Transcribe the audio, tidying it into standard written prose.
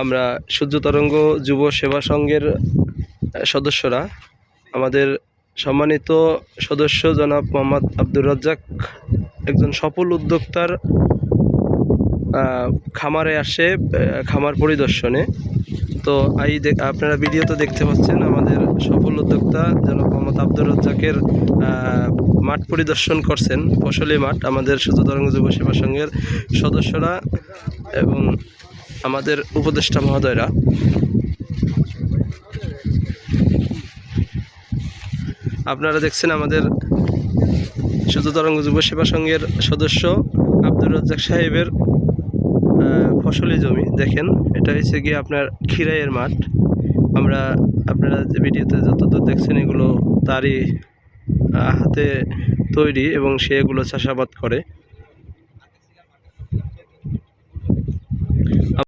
আমরা সূর্য তরঙ্গ যুব সেবা সংঘের সদস্যরা আমাদের সম্মানিত সদস্য জনাব মোহাম্মদ আব্দুর রাজ্জাক একজন সফল উদ্যোক্তার খামারে আসে খামার পরিদর্শনে। তো আপনারা ভিডিওতে দেখতে পাচ্ছেন আমাদের সফল উদ্যোক্তা জনাব মোহাম্মদ আব্দুর রাজ্জাকের মাঠ পরিদর্শন করছেন, ফসলি মাঠ। আমাদের সূর্য তরঙ্গ যুব সেবা সংঘের সদস্যরা এবং আমাদের উপদেষ্টা মহোদয়রা আপনারা দেখছেন আমাদের সূর্য তরঙ্গ যুব সেবা সংঘের সদস্য আব্দুর রাজ্জাক সাহেবের ফসলি জমি। দেখেন, এটা হচ্ছে গিয়ে আপনার খিরাইয়ের মাঠ। আপনারা যে ভিডিওতে যতদূর দেখছেন এগুলো তারই হাতে তৈরি এবং সে এগুলো চাষাবাদ করে।